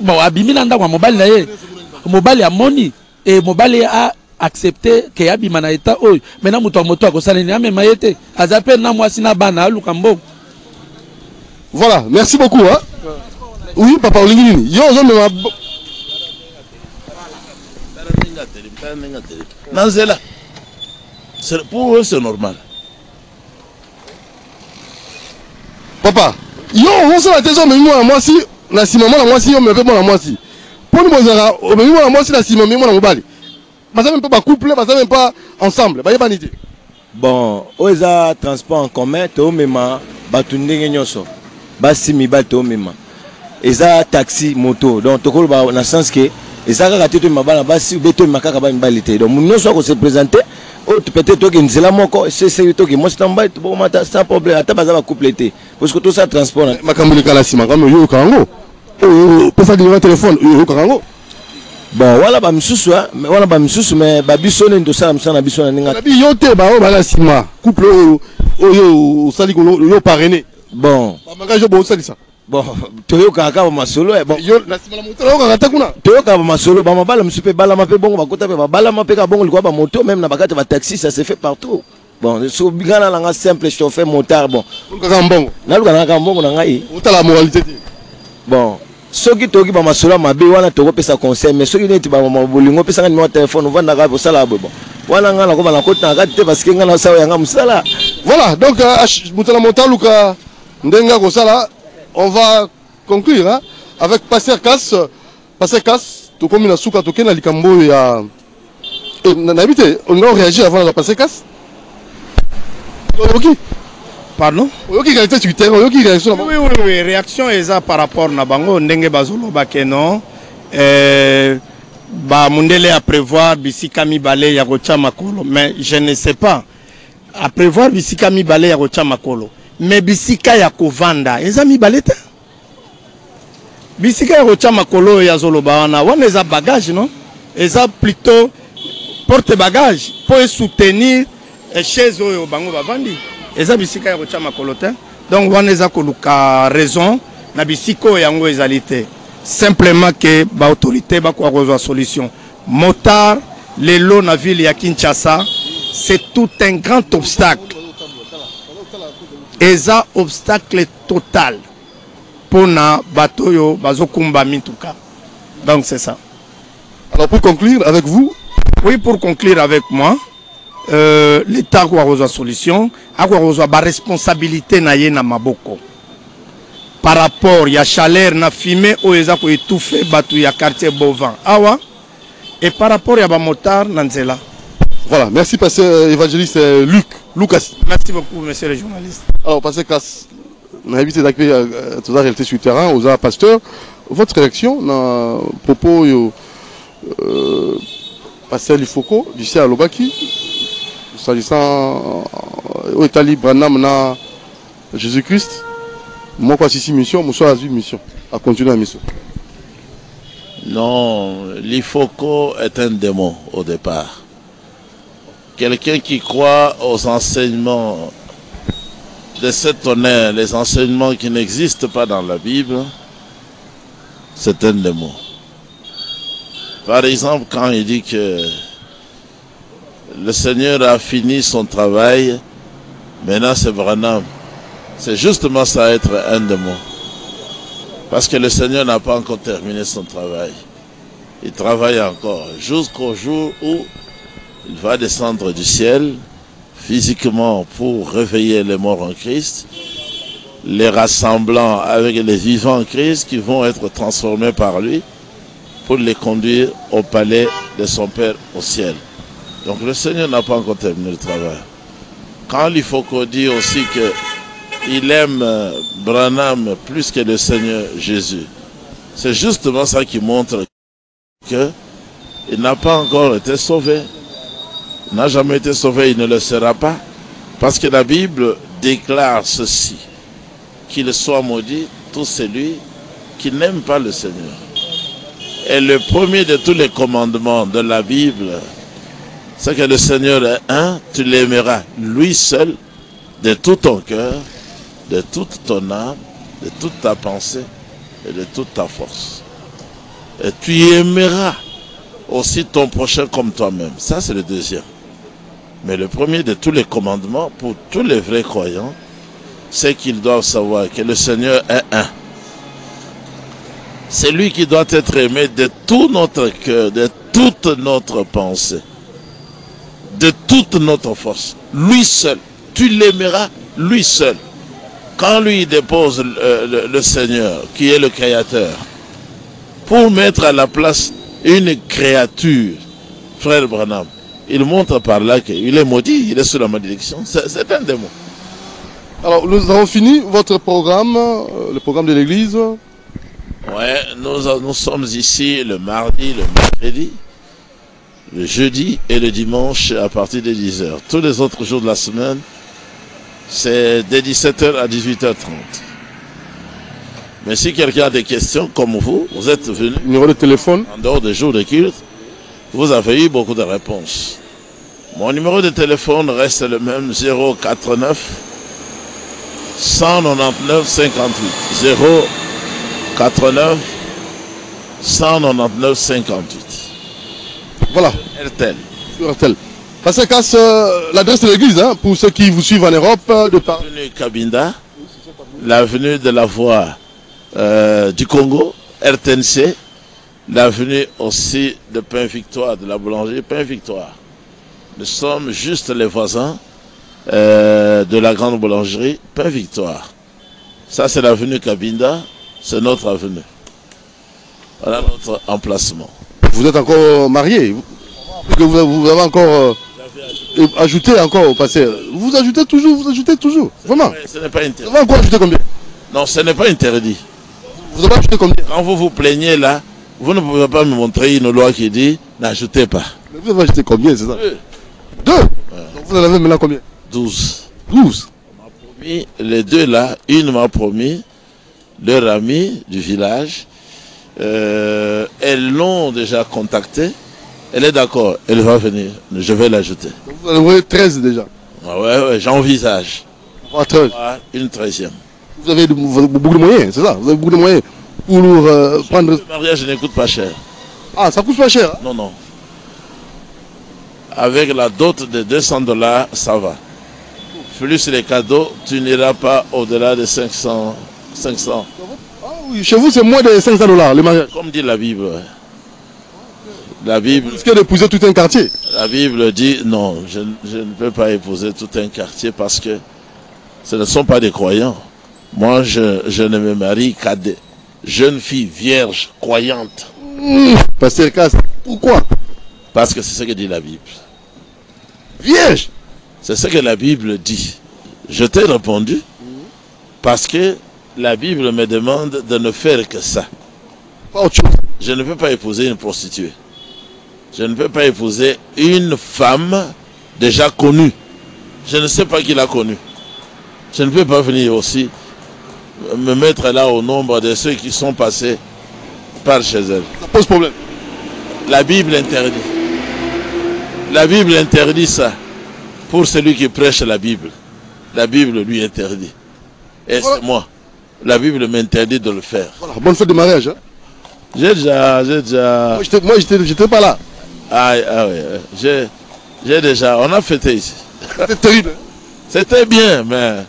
Bon abimina ndakwa mobile na ye. Mobile ya moni et mobile a accepter que yabi manaita oy maintenant muto moto akosala ni amema yete azape na mwasi na bana aluka mbongo. Voilà, merci beaucoup hein. Oui papa olingini yo zo mema Nanzela. Pour eux c'est normal. Papa, yo on se la tezo memo na mwasi na simama na mwasi yo mepe na mwasi. Pour nous bozara memo na mwasi na simama memo na mobali. Ils ne sont même pas couplés, ils ne sont même pas ensemble. Bon, ils ont transport en commun, ils ont même ils ont taxi, moto. Donc, dans le sens que ils ont raté tout le monde, donc, nous sommes se présenter. Peut-être que nous avons c'est que moi, c'est sans problème. Parce que tout ça transport. Bon voilà ba misusu voilà ba misusu mais ba biso ne ndo sala msana biso na ninga bi yote ba o bala sima couple oyo sali ko yo parrainé bon ba mangajo bo sali ça bon toyo kaka ba masolo bon yo na sima la moto o kaka kuna toyo kaka ba masolo ba mabala msupe bala mape bongo ba kota pe ba bala mape ka bongo likwa ba moto même na bakati ba taxi ça se fait partout bon so bigana la nga simple chauffeur motard bon kaka mbongo na luka na kaka mbongo na ngai ota la moralité bon soki toki ba masolo mabe wana toko pesa conseil mais soki neti ba bolingo pesa ngani mo téléphone vanda ka bo sala bo wana ngana ko bana kota ngati te parce que ngana sawa yanga musala Voilà, donc, on va conclure hein, avec Passer Casse. Passer Casse, tout comme il a souka token à Likambo et à. On a réagi avant de Passer Casse. Ok. Pardon? Ok, réaction sur terrain, ok, réaction. Oui, réaction est ça par rapport à Bango, Ndenge Bazolo Bakeno. Mundele à prévoir Bisika Mibale Yagocha Makolo, mais je ne sais pas. À prévoir Bisika Mibale Yagocha Makolo. Mais Bisika Yakovanda, ils ont Mibale. Bisika Yagocha Makolo Yazolo Bawana, on les a bagages, non? Ils ont plutôt porte-bagages pour soutenir les chaises au Bango Bavandi. Ils ont Bisika Yagocha Makolo. Donc on les a raison, na Bisiko Yango Ezalité. Simplement que l'autorité va avoir une solution. Motard, les lots dans la ville de Kinshasa, c'est tout un grand obstacle. Et ça, obstacle total pour na bateau bazokumba mintuka. Donc c'est ça. Alors pour conclure avec vous? Oui, pour conclure avec moi, l'État a avoir une solution, a avoir une responsabilité na maboko. Par rapport, il y a chaleur, il y a fumée, il y a étouffé, il y a quartier bovin. Et par rapport, il y a des motards, Nanzela. Voilà, merci pasteur évangéliste Lucas. Merci beaucoup, monsieur le journaliste. Alors, pasteur Casse, on a évité d'accueillir toute la réalité sur le terrain, aux pasteur. Votre réaction, dans le propos pasteur Lifoko, du CA Lobaki, s'agissant au état libre, na Jésus-Christ. Moi, quoi, ici, mission, moi, soit mission, à continuer la mission. Non, l'Ifoko est un démon au départ. Quelqu'un qui croit aux enseignements de cet honneur, les enseignements qui n'existent pas dans la Bible, c'est un démon. Par exemple, quand il dit que le Seigneur a fini son travail, maintenant c'est Branham. C'est justement ça être un démon. Parce que le Seigneur n'a pas encore terminé son travail. Il travaille encore jusqu'au jour où il va descendre du ciel physiquement pour réveiller les morts en Christ, les rassemblant avec les vivants en Christ qui vont être transformés par lui pour les conduire au palais de son Père au ciel. Donc le Seigneur n'a pas encore terminé le travail. Quand il faut qu'on dise aussi que il aime Branham plus que le Seigneur Jésus. C'est justement ça qui montre qu'il n'a pas encore été sauvé. Il n'a jamais été sauvé, il ne le sera pas. Parce que la Bible déclare ceci, qu'il soit maudit tout celui qui n'aime pas le Seigneur. Et le premier de tous les commandements de la Bible, c'est que le Seigneur est un, tu l'aimeras lui seul, de tout ton cœur, de toute ton âme, de toute ta pensée et de toute ta force. Et tu aimeras aussi ton prochain comme toi-même. Ça, c'est le deuxième. Mais le premier de tous les commandements, pour tous les vrais croyants, c'est qu'ils doivent savoir que le Seigneur est un. C'est lui qui doit être aimé de tout notre cœur, de toute notre pensée, de toute notre force. Lui seul. Tu l'aimeras, lui seul. Quand lui dépose le Seigneur, qui est le Créateur, pour mettre à la place une créature, frère Branham, il montre par là qu'il est maudit, il est sous la malédiction. C'est un démon. Alors, nous avons fini votre programme, le programme de l'église. Ouais, nous sommes ici le mardi, le mercredi, le jeudi et le dimanche à partir de 10h. Tous les autres jours de la semaine, c'est de 17h à 18h30. Mais si quelqu'un a des questions, comme vous êtes venu, Numéro de téléphone. En dehors des jours de culte, vous avez eu beaucoup de réponses. Mon numéro de téléphone reste le même, 089 199 58. 089 199 58. Voilà. RTL. Sur RTL. Pasteur Casse, l'adresse de l'église, hein, pour ceux qui vous suivent en Europe, de par... L'avenue Kabinda, l'avenue de la Voie du Congo, RTNC, l'avenue aussi de Pain Victoire, de la boulangerie Pain Victoire. Nous sommes juste les voisins de la grande boulangerie, Pain Victoire. Ça, c'est l'avenue Cabinda, c'est notre avenue. Voilà notre emplacement. Vous êtes encore marié, vous avez encore ajouté encore au passé. Vous ajoutez toujours, vraiment. Ce n'est pas interdit. Vous avez encore ajouté combien? Non, ce n'est pas interdit. Vous avez ajouté combien? Quand vous vous plaignez là, vous ne pouvez pas me montrer une loi qui dit n'ajoutez pas. Mais vous avez ajouté combien, c'est ça? 2. Donc vous en avez maintenant combien? 12. 12. Les deux là, une m'a promis, leur ami du village, elles l'ont déjà contacté, elle est d'accord, elle va venir, je vais l'ajouter. Vous en avez 13 déjà. Ah ouais, j'envisage. Une 13e. Vous avez beaucoup de moyens, c'est ça? Vous avez beaucoup de moyens pour prendre... Le mariage ne coûte pas cher. Ah, ça coûte pas cher, hein? Non, non. Avec la dot de $200, ça va. Plus les cadeaux, tu n'iras pas au-delà de 500. Ah oui, chez vous, c'est moins de $500, le mariage. Comme dit la Bible. La Bible... Vous risquez d'épouser tout un quartier. La Bible dit, non, je ne peux pas épouser tout un quartier parce que ce ne sont pas des croyants. Moi, je ne me marie qu'à des jeunes filles vierges, croyantes. Pasteur Casse, pourquoi? Parce que c'est ce que dit la Bible. Vierge? C'est ce que la Bible dit. Je t'ai répondu parce que la Bible me demande de ne faire que ça. Pas autre chose. Je ne peux pas épouser une prostituée. Je ne peux pas épouser une femme déjà connue. Je ne sais pas qui l'a connue. Je ne peux pas venir aussi me mettre là au nombre de ceux qui sont passés par chez elle. Ça pose problème. La Bible interdit. La Bible interdit ça. Pour celui qui prêche la Bible, la Bible lui interdit. Et voilà. C'est moi. La Bible m'interdit de le faire. Voilà, bonne fête de mariage. Hein? J'ai déjà... Moi, j'étais pas là. Ah oui. J'ai déjà... On a fêté ici. C'était terrible. C'était bien, mais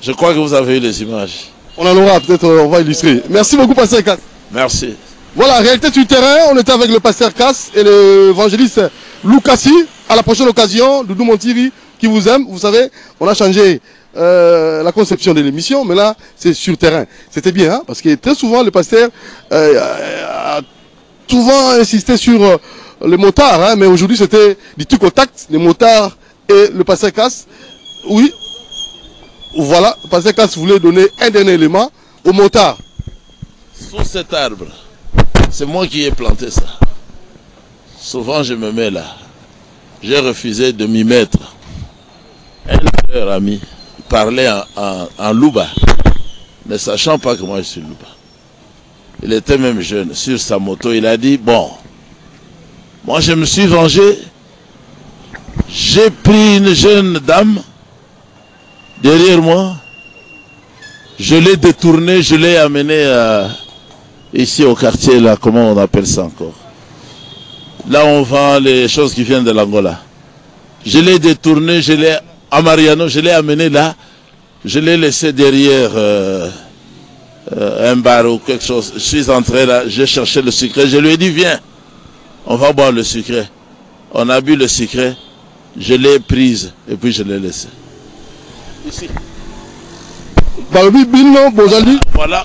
je crois que vous avez eu les images. On en aura, peut-être, on va illustrer. Merci beaucoup, Pasteur Casse. Merci. Voilà, réalité sur le terrain, on était avec le Pasteur Casse et l'évangéliste Lukasi. À la prochaine occasion, Doudou Montiri qui vous aime. Vous savez, on a changé la conception de l'émission, mais là, c'est sur terrain. C'était bien, hein, parce que très souvent, le pasteur a souvent insisté sur les motards, hein, mais aujourd'hui, c'était du tout contact, les motards et le pasteur Casse. Oui, voilà, le pasteur Casse voulait donner un dernier élément aux motards. Sous cet arbre, c'est moi qui ai planté ça. Souvent, je me mets là. J'ai refusé de m'y mettre. Un de leurs amis parlait en Louba, ne sachant pas que moi je suis Louba. Il était même jeune, sur sa moto, il a dit, bon, moi je me suis vengé, j'ai pris une jeune dame derrière moi, je l'ai détournée, je l'ai amenée ici au quartier, là, comment on appelle ça encore? Là, on vend les choses qui viennent de l'Angola. Je l'ai détourné, je l'ai à Mariano, je l'ai amené là. Je l'ai laissé derrière un bar ou quelque chose. Je suis entré là, j'ai cherché le sucré. Je lui ai dit, viens, on va boire le sucré. On a bu le sucré, je l'ai prise et puis je l'ai laissé. Ici.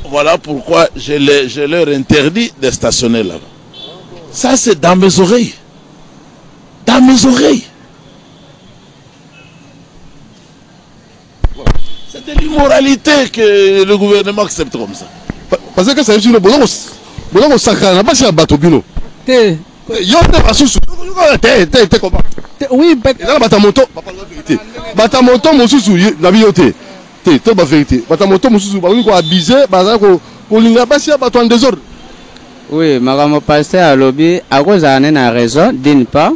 Voilà pourquoi je leur interdis de stationner là-bas. Ça, c'est dans mes oreilles. Dans mes oreilles. C'est de l'immoralité que le gouvernement accepte comme ça. Parce que ça veut dire que bon, sacré, n'a pas si un bateau bino. Oui, batamoto, batamoto, mon sous la vérité. C'est la vérité. Batamoto, mon sous, parce qu'on a abusé, qu'on a passé à bateau en désordre. Oui, madame pasteur à lobby, à cause d'une raison, d'une part,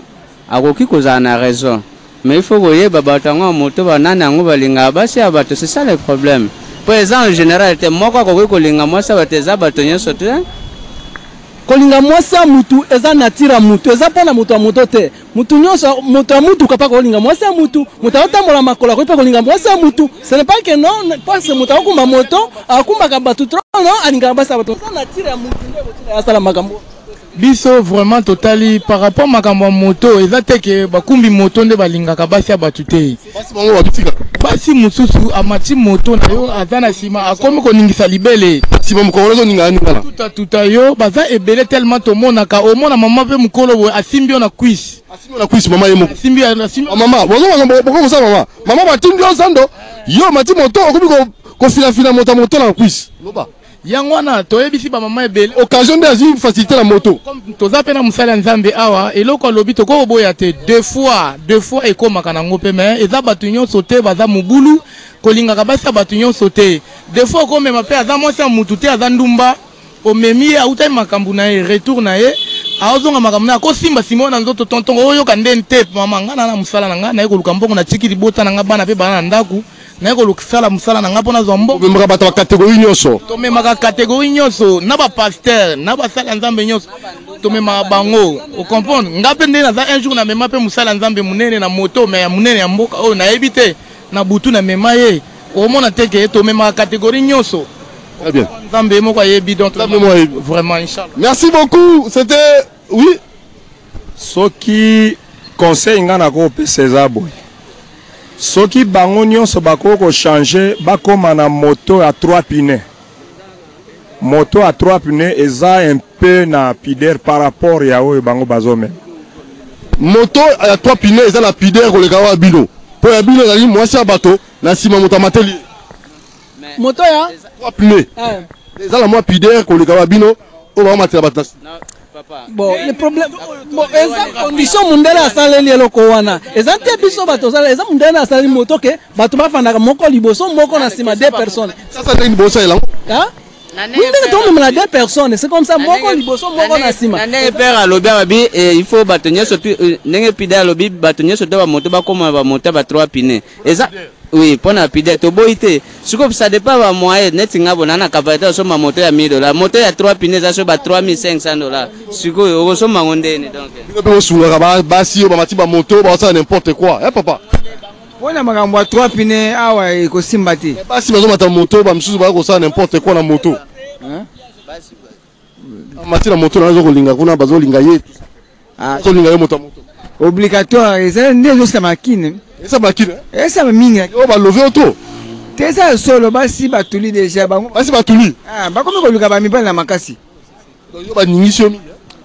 à cause d'une raison. Mais il faut voir, babatango moto banana ngo balinga basi abato, c'est ça le problème. Par exemple, en général, te moko ko kolinga mwasa bateza batonyo sote. Kolinga mwasa mutu eza natira mutu eza pona mutu amoto te. Mutu nyonso mutu amutu kapa kolinga mwasa mutu. Mutu otambola makola ko kolinga mwasa mutu. Ce n'est pas que non, parce que mutu akumba moto, akumba ka batu trop non, alinga basa bato. Eza natira mutu nde botila asala makambo. biso vraiment totali par rapport makambo moto ezate ke bakumbi moto nde balingaka basi ya batute basi mususu amati moto na yo azana sima akomi koningisa libele sima mukolo zo ninga ningana tuta yo baza ebele tellement tomonaka omona mama pe mukolo boy asimbi na quiz mama yemo asimbi mama bozo sa mama batindi ozando yo mati moto okomi ko fina moto na quiz loba Yangwana toyebisi ba mama ebele occasion de azim faciliter la moto comme toza pena musala nzambe awa eloko lobi to ko boya te deux fois ekomaka nango pe mais eza batu nyonso te baza mubulu kolingaka basi batu nyonso te deux fois komema pe aza mwasi mutu te aza ndumba omemi autai makambu na ye retour na ye aozonga makambu na ko simba simona nzoto tonton oyo kande nte mama ngana na musala na ngana ekoluka mbongo na tikili bota na ngabana pe bana ndaku na ko luksala musala na ngapo na zombo memaka bata catégorie nyonso to memaka catégorie nyonso na ba pasteur na ba sala nzambe nyonso to memaka bango o comprendre ngape ndena za un jour na mema pe musala nzambe munene na moto me ya munene ya mboka o na ebite na butu na mema ye o mona teke to memaka catégorie nyonso. Très bien. Nzambe moko ayebi donc vraiment inchallah. Merci beaucoup, c'était oui soki conseil ngana ko pesa boy. Soki bango nyonso bakoko changer bakoma na moto à 3 pneus. Moto à 3 pneus eza un peu na pideur par rapport ya oyo bango bazome. Moto à 3 pneus eza na pideur ko le kawa bino. Po ya bino zali mwasi ya bato na sima moto mateli. Moto ya 3 pneus. Eza la mwa pideur ko le kawa bino o ba matela bato. Bon, le problème, bon, eza condition mundele asaleli eloko wana. Eza te biso bato sala, eza mundele asaleli moto ke bato bafandaka moko liboso moko na sima deux personnes. Ça c'est une bossa là. Hein? Mundele to même na deux personnes, c'est comme ça moko liboso moko na sima. Nane père alobi abi il faut bato nyoso ndenge pide alobi bato nyoso to ba moto ba koma ba moto ba 3 pneus. Eza oui, pour la pide to boité. Suko ça dépend ba moyen net ngabo na capacité so ma moto ya $1000. Moto ya 3 pneus ça so ba $3500. Suko o so mangondeni donc. Pe sunga ba basi ba mati ba moto ba ça n'importe quoi. Eh papa. Wana makambo 3 pneus awa eko simbati. Basi bazo mata moto ba msusu ba ko ça n'importe quoi na moto. Hein? Basi. Mati na moto na zo kolinga kuna bazo linga ye. Ah, zo linga ye moto. Obligatoire, c'est ndezo sa makine. Esa makine. Esa minga. Yo ba lever auto. Tesa solo basi batuli déjà bango. Basi batuli. Ah, bakomi ko luka ba mibala na makasi. Yo ba ningisio mi.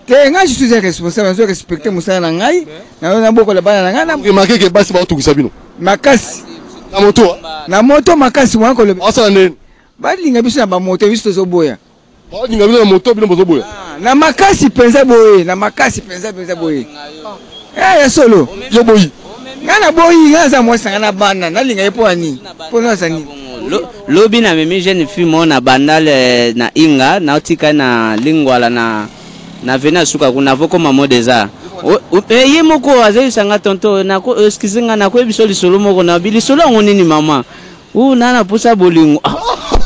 Te nga je suis responsable, je respecter musala na ngai. Na boko la bana na nga. Remarquez que basi ba tukisa bino. Makasi. Na moto. Na moto makasi wanko le. Asa na balinga biso na ba moto biso zo boya. Ba linga bino na moto bino bozo boya. Na makasi penza boye, na makasi penza boye. Ya solo. Yo boyi. Ngana boyi ngaza mwasanga na bana na linga yepo ani. Pona sani. Lobi na memi jeune fille mona bandale na inga na otika na lingwala na vena suka kuna voko mamo deza. Ye moko azisanga tonto na ko excusinga na ko biso lisolo moko na bilisolo ngonini mama. Nana pusa bolingo.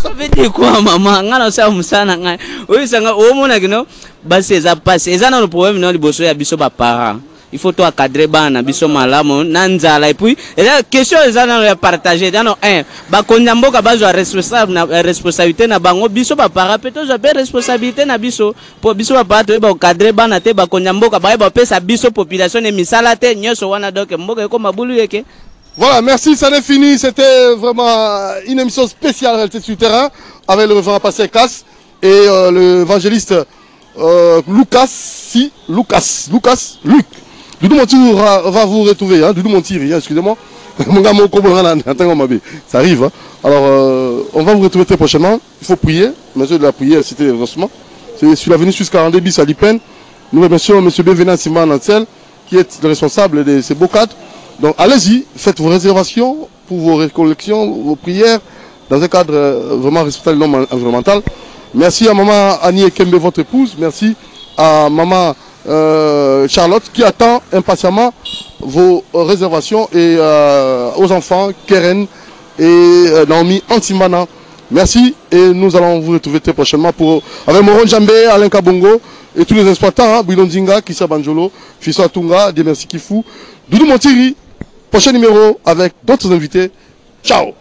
Ça veut dire quoi maman? Ngana sa musana ngai. Oyisanga o mona kino basi eza passe. Eza na le problème na liboso ya biso ba parents. Il faut toi cadrer bana biso malamu nanzala et puis la question les ana partager dans un ba konyamboka bazo responsable na responsabilité na bango biso ba para peut-être je peux responsabilité na biso pour biso ba para ba cadrer bana te ba konyamboka ba pesa biso population et misala te nyoso wana donc mboka ko mabulu yeke. Voilà, merci, ça n'est fini, c'était vraiment une émission spéciale réalité sur le terrain avec le révérend pasteur Cass et l'évangéliste Luc. Doudou Monti va vous retrouver, hein, Doudou Monti, excusez-moi. Ça arrive. Hein. Alors, on va vous retrouver très prochainement. Il faut prier. Monsieur de la prière, c'était lancement. C'est sur l'avenue Suisse 42 bis à Lipen. Nous remercions M. Benvenant Simon Nansel, qui est le responsable de ces beaux cadres. Donc, allez-y, faites vos réservations pour vos récollections, vos prières, dans un cadre vraiment respectant le normes environnemental. Merci à maman Annie Ekembe, votre épouse. Merci à maman Charlotte qui attend impatiemment vos réservations et aux enfants Keren et Naomi Antimana. Merci et nous allons vous retrouver très prochainement avec Moron Djambé, Alain Kabongo et tous les exploitants, hein, Bouilon Dinga, Kissa Banjolo, Fisso Atunga, Demersi Kifou, Doudou Montiri. Prochain numéro avec d'autres invités. Ciao.